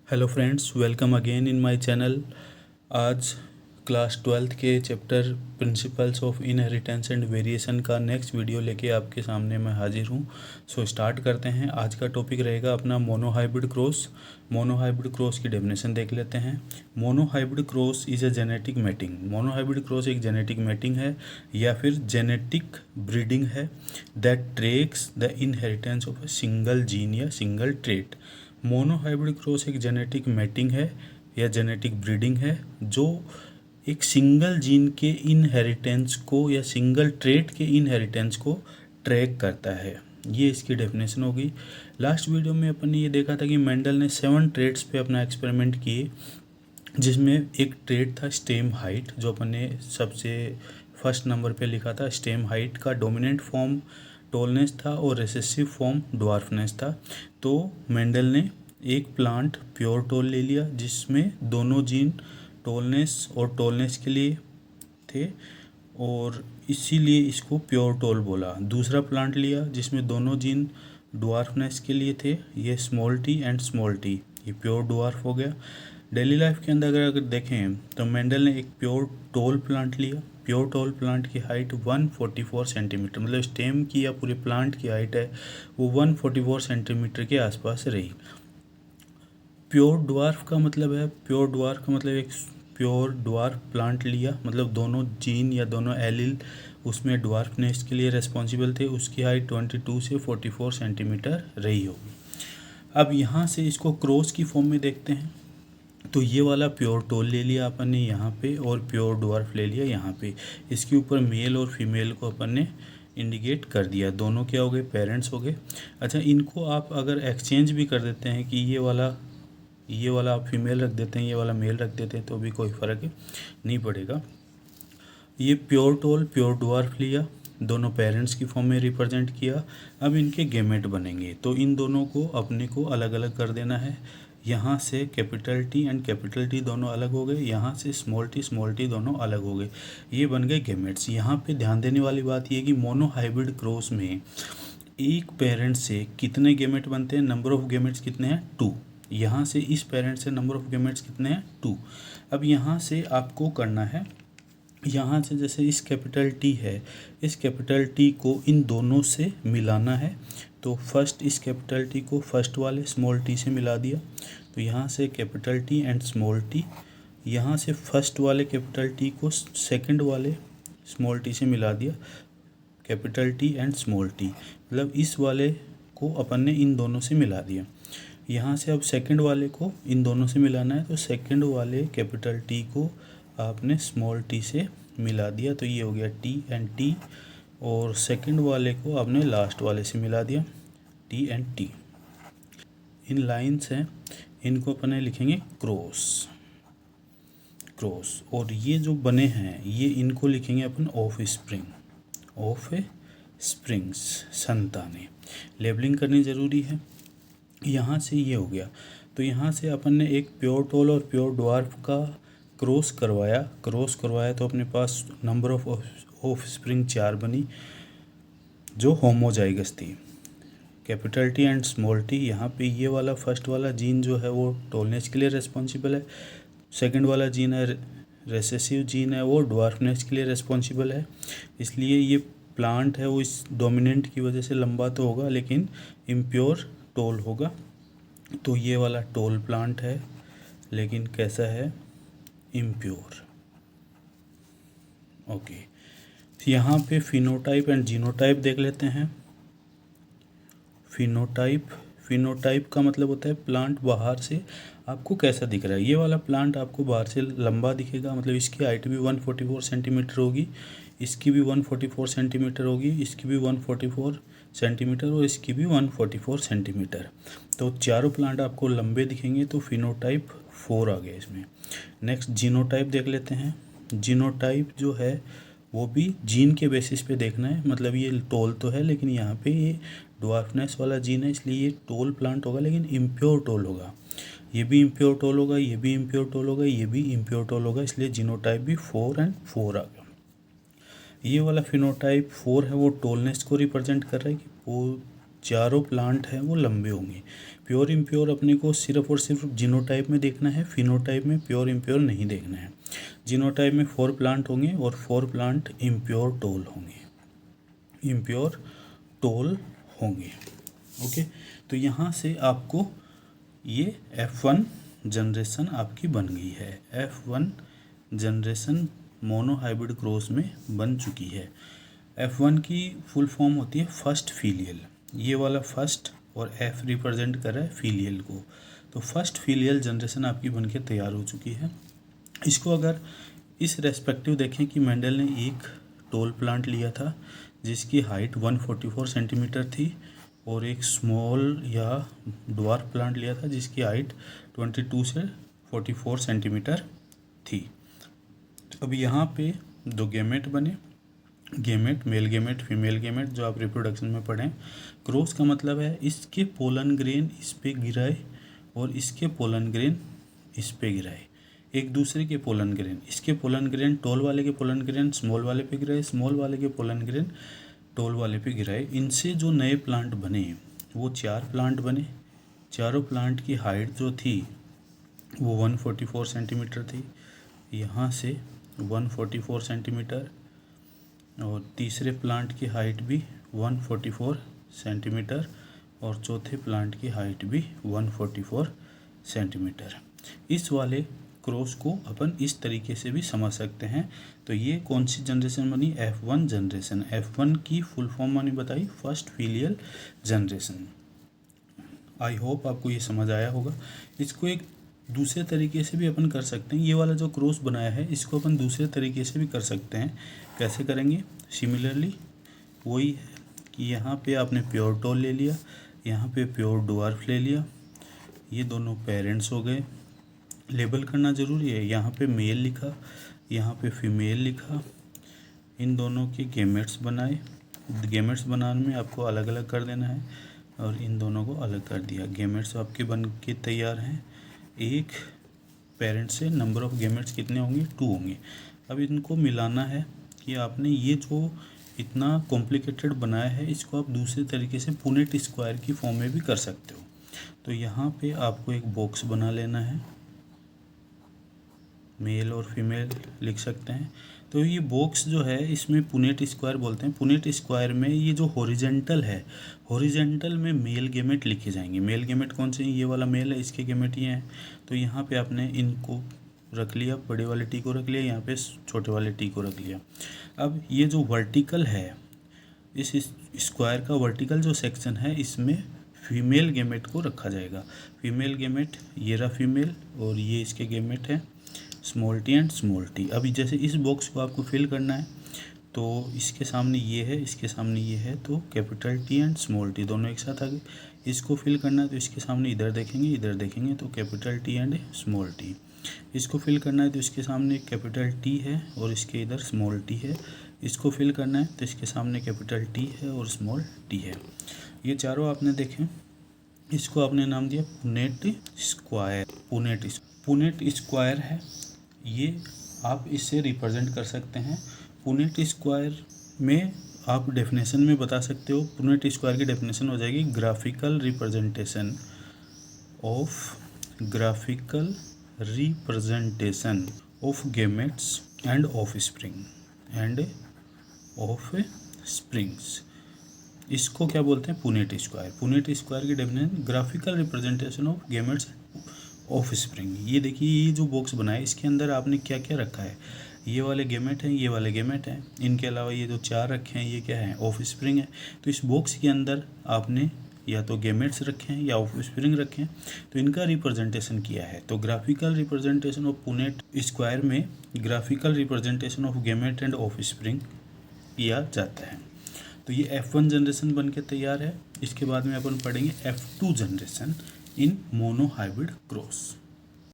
Hello friends, welcome again in my channel. आज class 12th के chapter principles of inheritance and variation का next video लेके आपके सामने मैं हाजिर हूँ। सो स्टार्ट करते हैं। आज का टॉपिक रहेगा अपना मोनोहाइब्रिड क्रॉस। मोनोहाइब्रिड क्रॉस की डेफिनेशन देख लेते हैं। Monohybrid cross is a genetic mating. Monohybrid cross एक जेनेटिक मैटिंग है या फिर जेनेटिक ब्रीडिंग है that tracks the inheritance of a single gene या सिंगल ट्रेट। मोनोहाइब्रिड क्रॉस एक जेनेटिक मैटिंग है या जेनेटिक ब्रीडिंग है जो एक सिंगल जीन के इनहेरिटेंस को या सिंगल ट्रेट के इनहेरिटेंस को ट्रैक करता है। ये इसकी डेफिनेशन होगी। लास्ट वीडियो में अपन ने ये देखा था कि मेंडल ने 7 ट्रेट्स पे अपना एक्सपेरिमेंट किए, जिसमें एक ट्रेट था स्टेम हाइट, जो अपन ने सबसे फर्स्ट नंबर पे लिखा था। स्टेम हाइट का डोमिनेंट फॉर्म टॉलनेस था और रिसेसिव फॉर्म ड्वार्फनेस था। तो मेंडल ने एक प्लांट प्योर टॉल ले लिया जिसमें दोनों जीन टॉलनेस और टॉलनेस के लिए थे और इसीलिए इसको प्योर टॉल बोला। दूसरा प्लांट लिया जिसमें दोनों जीन ड्वार्फनेस के लिए थे, ये small T and small T, ये प्योर ड्वार्फ हो गया। डेली लाइफ के अंदर अगर देखें तो मेंडल ने एक प्योर टॉल प्लांट लिया। प्योर टॉल प्लांट की हाइट 144 सेंटीमीटर, मतलब स्टेम की या पूरे प्लांट की हाइट है वो 144 सेंटीमीटर के आसपास रही। प्योर ड्वार्फ का मतलब है, प्योर ड्वार्फ का मतलब एक प्योर ड्वार्फ प्लांट लिया, मतलब दोनों जीन या दोनों एलिल उसमें ड्वार्फनेस के लिए रिस्पॉन्सिबल थे। उसकी हाइट 22 से 44 सेंटीमीटर रही होगी। अब यहाँ से इसको क्रॉस की फॉर्म में देखते हैं तो ये वाला प्योर टॉल ले लिया अपन ने यहाँ पे और प्योर ड्वार्फ ले लिया यहाँ पे। इसके ऊपर मेल और फीमेल को अपन ने इंडिकेट कर दिया, दोनों क्या हो गए, पेरेंट्स हो गए। अच्छा, इनको आप अगर एक्सचेंज भी कर देते हैं कि ये वाला आप फीमेल रख देते हैं, ये वाला मेल रख देते हैं, तो भी कोई फ़र्क नहीं पड़ेगा। ये प्योर टॉल प्योर ड्वार्फ लिया, दोनों पेरेंट्स की फॉर्म में रिप्रेजेंट किया। अब इनके गेमेट बनेंगे तो इन दोनों को अपने को अलग अलग कर देना है। यहाँ से capital T and capital T दोनों अलग हो गए, यहाँ से स्मॉल टी दोनों अलग हो गए, ये बन गए गेमेट्स। यहाँ पे ध्यान देने वाली बात ये है कि मोनोहाइब्रिड क्रॉस में एक पेरेंट से कितने गेमेट बनते हैं, नंबर ऑफ गेमेट्स कितने हैं, 2। यहाँ से इस पेरेंट से नंबर ऑफ गेमेट्स कितने हैं, 2। अब यहाँ से आपको करना है, यहाँ से जैसे इस कैपिटल टी है, इस कैपिटल टी को इन दोनों से मिलाना है। तो फर्स्ट इस कैपिटल टी को फर्स्ट वाले स्मॉल टी से मिला दिया, तो यहाँ से capital T and small T. यहाँ से फर्स्ट वाले कैपिटल टी को सेकंड वाले स्मॉल टी से मिला दिया, capital T and small T, मतलब इस वाले को अपन ने इन दोनों से मिला दिया। यहाँ से अब सेकंड वाले को इन दोनों से मिलाना है, तो सेकंड वाले कैपिटल टी को आपने स्मॉल टी से मिला दिया, तो ये हो गया टी एंड टी। और सेकंड वाले को आपने लास्ट वाले से मिला दिया, T and T. In lines हैं, इनको अपने लिखेंगे क्रॉस। और ये जो बने हैं ये इनको लिखेंगे अपन ऑफ स्प्रिंग्स, संतानें। लेबलिंग करनी ज़रूरी है। यहाँ से ये हो गया, तो यहाँ से अपन ने एक प्योर टॉल और प्योर ड्वार्फ का क्रॉस करवाया तो अपने पास नंबर ऑफ स्प्रिंग 4 बनी जो होमोजाइगस थी। Capital T and small T, यहाँ पे ये वाला फर्स्ट वाला जीन जो है वो टॉलनेस के लिए रिस्पॉन्सिबल है, सेकंड वाला जीन है रेसेसिव जीन है वो ड्वार्फनेस के लिए रिस्पॉन्सिबल है। इसलिए ये प्लांट है वो इस डोमिनेंट की वजह से लंबा तो होगा लेकिन इम्प्योर टॉल होगा। तो ये वाला टॉल प्लांट है लेकिन कैसा है, इम्प्योर। ओके, यहाँ पे फिनोटाइप एंड जीनोटाइप देख लेते हैं। फिनोटाइप का मतलब होता है प्लांट बाहर से आपको कैसा दिख रहा है। ये वाला प्लांट आपको बाहर से लंबा दिखेगा, मतलब इसकी हाइट भी 144 सेंटीमीटर होगी, इसकी भी 144 सेंटीमीटर होगी, इसकी भी 144 सेंटीमीटर और इसकी भी 144 सेंटीमीटर। तो चारों प्लांट आपको लंबे दिखेंगे, तो फिनोटाइप 4 आ गया इसमें। नेक्स्ट जीनोटाइप देख लेते हैं। जीनोटाइप जो है वो भी जीन के बेसिस पे देखना है, मतलब ये टॉल तो है लेकिन यहाँ पे ये ड्वार्फनेस वाला जीन है, इसलिए ये टॉल प्लांट होगा लेकिन इम्प्योर टॉल होगा। ये भी इम्प्योर टॉल होगा, ये भी इम्प्योर टॉल होगा, ये भी इम्प्योर टॉल होगा, इसलिए जीनोटाइप भी 4 एंड 4 आ गया। ये वाला फिनोटाइप 4 है वो टॉलनेस को रिप्रेजेंट कर रहा है कि वो चारों प्लांट हैं वो लंबे होंगे। प्योर इम्प्योर अपने को सिर्फ और सिर्फ जीनोटाइप में देखना है, फिनोटाइप में प्योर इम्प्योर नहीं देखना है। जीनोटाइप में 4 प्लांट होंगे और 4 प्लांट इम्प्योर टोल होंगे, इम्प्योर टोल होंगे। ओके, तो यहाँ से आपको ये F1 जनरेशन आपकी बन गई है, F1 जनरेशन मोनोहाइब्रिड क्रॉस में बन चुकी है। F1 की फुल फॉर्म होती है फर्स्ट फीलियल, ये वाला फर्स्ट और F रिप्रेजेंट कर रहा है फीलियल को, तो फर्स्ट फीलियल जनरेशन आपकी बनके तैयार हो चुकी है। इसको अगर इस रेस्पेक्टिव देखें कि मेंडल ने एक टोल प्लांट लिया था जिसकी हाइट 144 सेंटीमीटर थी, और एक स्मॉल या ड्वार्फ प्लांट लिया था जिसकी हाइट 22 से 44 सेंटीमीटर थी। अब यहाँ पे 2 गेमेट बने, gamete male gamete female gamete, जो आप रिप्रोडक्शन में पढ़ें। क्रॉस का मतलब है इसके पोलन ग्रेन इस पे गिराए और इसके पोलन ग्रेन इस पे गिराए, एक दूसरे के पोलन ग्रेन, इसके पोलन ग्रेन टोल वाले के पोलन ग्रेन स्मॉल वाले पे गिराए, स्मॉल वाले के पोलन ग्रेन टोल वाले पे गिराए। इनसे जो नए प्लांट बने वो 4 प्लांट बने। चारों प्लांट की हाइट जो थी वो 144 सेंटीमीटर थी, यहाँ से 144 सेंटीमीटर, और तीसरे प्लांट की हाइट भी 144 सेंटीमीटर, और चौथे प्लांट की हाइट भी 144 सेंटीमीटर। इस वाले क्रॉस को अपन इस तरीके से भी समझ सकते हैं। तो ये कौन सी जनरेशन बनी? F1 generation. F1 की फुल फॉर्म मैंने बताई, first filial generation. I hope आपको ये समझ आया होगा। इसको एक दूसरे तरीके से भी अपन कर सकते हैं, ये वाला जो क्रॉस बनाया है इसको अपन दूसरे तरीके से भी कर सकते हैं। कैसे करेंगे? सिमिलरली वही है कि यहाँ पे आपने प्योर टोल ले लिया, यहाँ पे प्योर ड्वार्फ ले लिया, ये दोनों पेरेंट्स हो गए। लेबल करना ज़रूरी है, यहाँ पे मेल लिखा, यहाँ पे फीमेल लिखा, इन दोनों के गेमेट्स बनाए। गेमेट्स बनाने में आपको अलग अलग कर देना है, और इन दोनों को अलग कर दिया। गेमेट्स आपके बन के तैयार हैं। एक पेरेंट से नंबर ऑफ गेमेट्स कितने होंगे? 2 होंगे। अब इनको मिलाना है कि आपने ये जो इतना कॉम्प्लिकेटेड बनाया है इसको आप दूसरे तरीके से पुनेट स्क्वायर की फॉर्म में भी कर सकते हो। तो यहाँ पे आपको एक बॉक्स बना लेना है, मेल और फीमेल लिख सकते हैं। तो ये बॉक्स जो है इसमें पुनेट स्क्वायर बोलते हैं। पुनेट स्क्वायर में ये जो हॉरिजेंटल है, हॉरिजेंटल में मेल गेमेट लिखे जाएंगे। मेल गेमेट कौन से हैं? ये वाला मेल है, इसके गेमेट ये हैं। तो यहाँ पे आपने इनको रख लिया, बड़े वाले टी को रख लिया, यहाँ पे छोटे वाले टी को रख लिया। अब ये जो वर्टिकल है, इस स्क्वायर का वर्टिकल जो सेक्शन है इसमें फीमेल गेमेट को रखा जाएगा। फीमेल गेमेट, ये रहा फीमेल, और ये इसके गेमेट है small T and small T. अभी जैसे इस बॉक्स को आपको फिल करना है तो इसके सामने ये है, इसके सामने ये है, तो capital T and small T दोनों एक साथ आ गए। इसको फिल करना है तो इसके सामने इधर देखेंगे, इधर देखेंगे तो capital T and small T. इसको फिल करना है तो इसके सामने कैपिटल टी है और इसके इधर स्मॉल टी है। इसको फिल करना है तो इसके सामने कैपिटल टी है और स्मॉल टी है। ये चारों आपने देखें, इसको आपने नाम दिया पुनेट स्क्वायर। पुनेट स्क्वायर है ये, आप इससे रिप्रेजेंट कर सकते हैं। पुनेट स्क्वायर में आप डेफिनेशन में बता सकते हो, पुनेट स्क्वायर की डेफिनेशन हो जाएगी graphical representation of gametes end of springs. इसको क्या बोलते हैं? Punnett square. पुनेट स्क्वायर की definition graphical representation of gametes of spring. ये देखिए, ये जो बॉक्स बनाया इसके अंदर आपने क्या क्या रखा है? ये वाले गेमेट हैं, ये वाले गेमेट हैं, इनके अलावा ये जो 4 रखे हैं ये क्या है? ऑफ स्प्रिंग है। तो इस बॉक्स के अंदर आपने या तो गेमेट्स रखे हैं या ऑफ स्प्रिंग रखे हैं, तो इनका रिप्रेजेंटेशन किया है। तो graphical representation of Punnett square में graphical representation of gamete and offspring किया जाता है। तो ये F1 जनरेशन बन के तैयार है। इसके बाद में अपन पढ़ेंगे F2 generation in monohybrid cross.